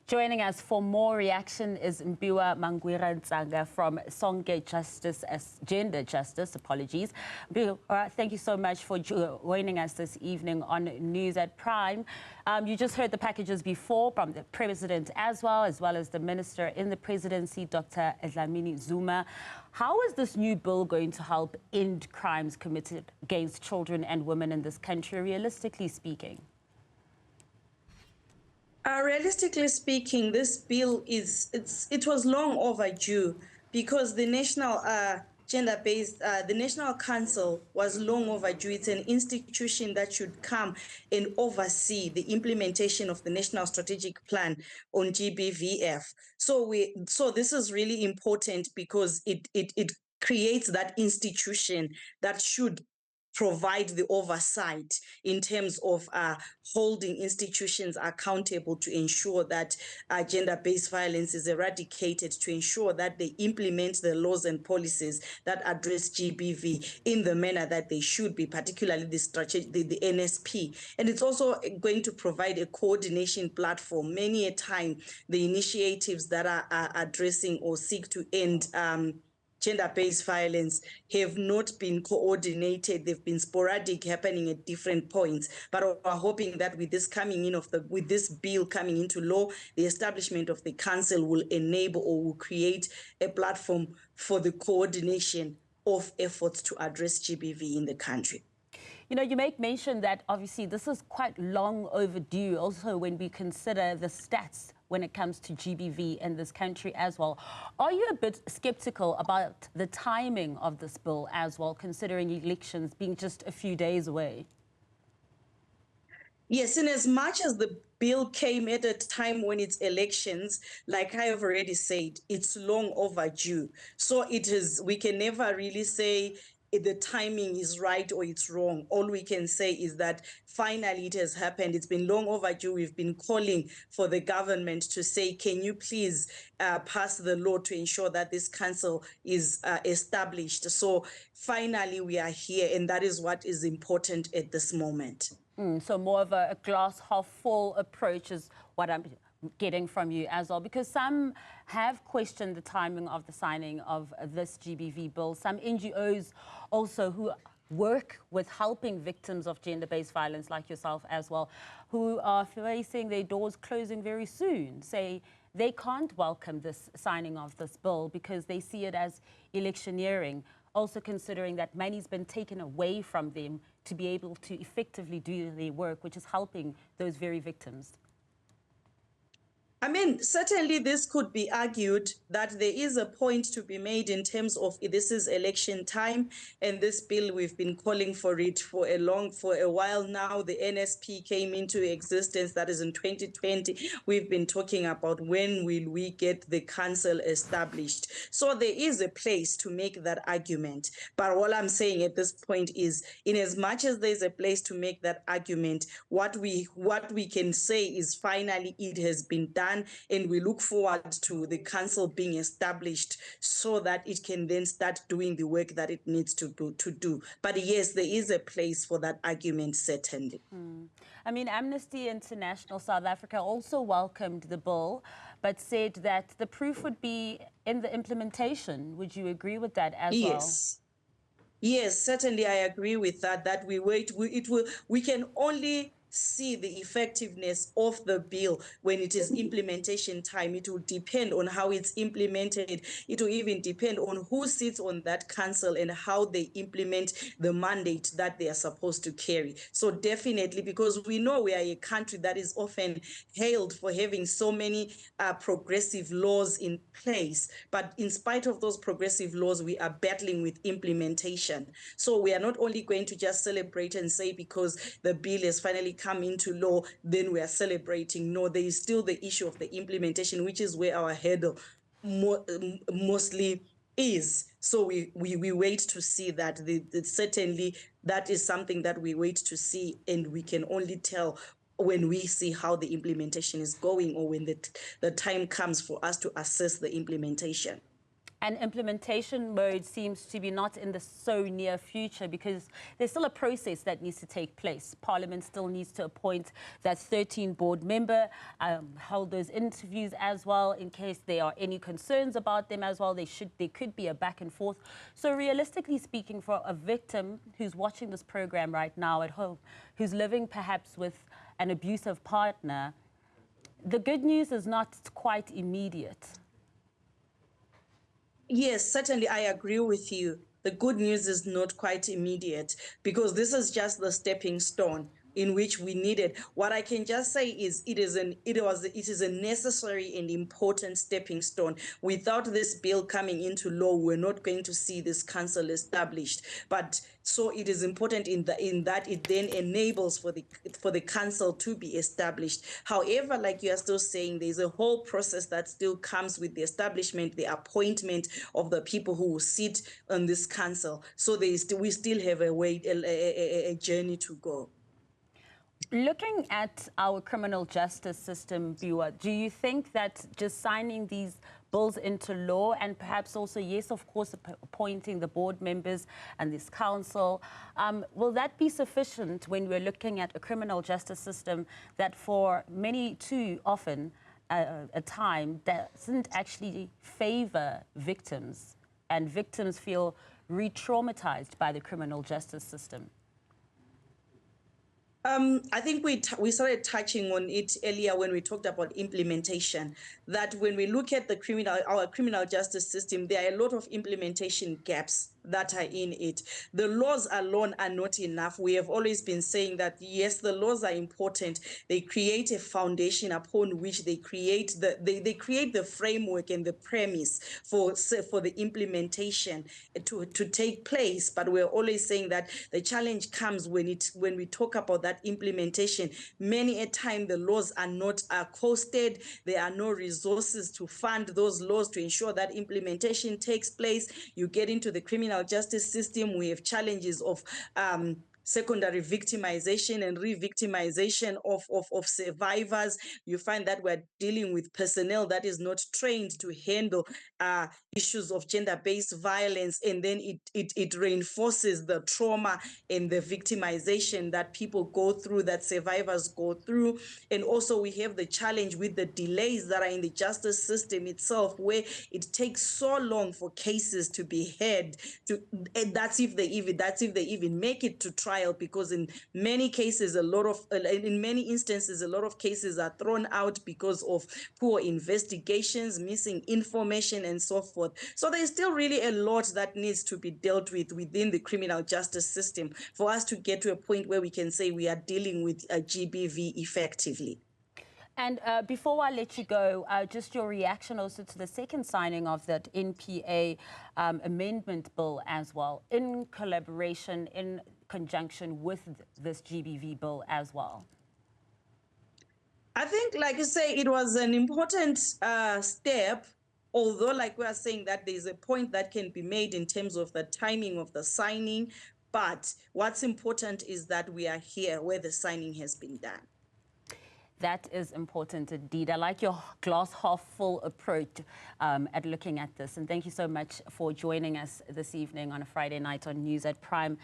Joining us for more reaction is Mpiwa Mangwiro-Tsanga from Sonke Gender Justice. Apologies. Mpiwa, thank you so much for joining us this evening on News at Prime. You just heard the packages before from the President as well as the Minister in the Presidency, Dr Dlamini-Zuma. How is this new bill going to help end crimes committed against children and women in this country, realistically speaking? Realistically speaking, this bill it was long overdue because the National the National Council was long overdue. It's an institution that should come and oversee the implementation of the National Strategic Plan on GBVF. So this is really important because it creates that institution that should provide the oversight in terms of holding institutions accountable to ensure that gender-based violence is eradicated, to ensure that they implement the laws and policies that address GBV in the manner that they should be, particularly the NSP. And it's also going to provide a coordination platform. Many a time, the initiatives that are addressing or seek to end gender-based violence have not been coordinated. They've been sporadic, happening at different points. But we're hoping that with this with this bill coming into law, the establishment of the council will enable or will create a platform for the coordination of efforts to address GBV in the country. You know, you make mention that obviously this is quite long overdue also when we consider the stats when it comes to GBV in this country as well. Are you a bit skeptical about the timing of this bill as well, considering elections being just a few days away? Yes, in as much as the bill came at a time when it's elections, like I have already said, it's long overdue. So we can never really say the timing is right or it's wrong. All we can say is that finally it has happened. It's been long overdue. We've been calling for the government to say, can you please pass the law to ensure that this council is established? So finally we are here, and that is what is important at this moment. So more of a glass half full approach is what I'm getting from you as well, because some have questioned the timing of the signing of this GBV bill. Some NGOs also who work with helping victims of gender-based violence like yourself as well, who are facing their doors closing very soon, say they can't welcome this signing of this bill because they see it as electioneering, also considering that money's been taken away from them to be able to effectively do their work, which is helping those very victims. I mean, certainly this could be argued that there is a point to be made in terms of this is election time, and this bill, we've been calling for it for a while now. The NSP came into existence, that is in 2020. We've been talking about when will we get the council established. So there is a place to make that argument. But all I'm saying at this point is, in as much as there's a place to make that argument, what we can say is finally it has been done. And we look forward to the council being established so that it can then start doing the work that it needs to do. But yes, there is a place for that argument, certainly. I mean, Amnesty International South Africa also welcomed the bill, but said that the proof would be in the implementation. Would you agree with that as well? Yes, certainly I agree with that, that we can only see the effectiveness of the bill when it is implementation time. It will depend on how it's implemented. It will even depend on who sits on that council and how they implement the mandate that they are supposed to carry. So definitely, because we know we are a country that is often hailed for having so many progressive laws in place, but in spite of those progressive laws, we are battling with implementation. So we are not only going to just celebrate and say because the bill has finally come into law, then we are celebrating. No, there is still the issue of the implementation, which is where our hurdle mostly is. So we wait to see that. Certainly, that is something that we wait to see, and we can only tell when we see how the implementation is going, or when the time comes for us to assess the implementation. And implementation mode seems to be not in the so near future because there's still a process that needs to take place. Parliament still needs to appoint that 13 board member, hold those interviews as well in case there are any concerns about them as well. There could be a back and forth. So realistically speaking, for a victim who's watching this program right now at home, who's living perhaps with an abusive partner, the good news is not quite immediate. Yes, certainly I agree with you. The good news is not quite immediate because this is just the stepping stone in which we needed. What I can just say is it is a necessary and important stepping stone. Without this bill coming into law, we're not going to see this council established. But so it is important in that it then enables for the council to be established. However, like you are still saying, there's a whole process that still comes with the establishment, the appointment of the people who will sit on this council. So we still have a journey to go. Looking at our criminal justice system, Mpiwa, do you think that just signing these bills into law and perhaps also, yes, of course, appointing the board members and this council, will that be sufficient when we're looking at a criminal justice system that for many too often a time doesn't actually favor victims and victims feel re-traumatized by the criminal justice system? I think we started touching on it earlier when we talked about implementation, that when we look at our criminal justice system, there are a lot of implementation gaps that are in it. The laws alone are not enough. We have always been saying that, yes, the laws are important. They create a foundation upon which they create the framework and the premise for the implementation to take place. But we're always saying that the challenge comes when we talk about that implementation. Many a time the laws are not costed. There are no resources to fund those laws to ensure that implementation takes place. You get into the criminal justice system, we have challenges of secondary victimization and re-victimization of survivors. You find that we're dealing with personnel that is not trained to handle issues of gender-based violence, and then it reinforces the trauma and the victimization that people go through, that survivors go through. And also we have the challenge with the delays that are in the justice system itself, where it takes so long for cases to be heard, and that's if they even make it to trial, because in many cases in many instances a lot of cases are thrown out because of poor investigations, missing information, and so forth. So there's still really a lot that needs to be dealt with within the criminal justice system for us to get to a point where we can say we are dealing with a GBV effectively. And before I let you go, just your reaction also to the second signing of that NPA amendment bill as well, in collaboration, in conjunction with this GBV bill as well. I think, like you say, it was an important step, although, like we are saying, that there's a point that can be made in terms of the timing of the signing. But what's important is that we are here where the signing has been done. That is important indeed. I like your glass half full approach at looking at this. And thank you so much for joining us this evening on a Friday night on News at Prime.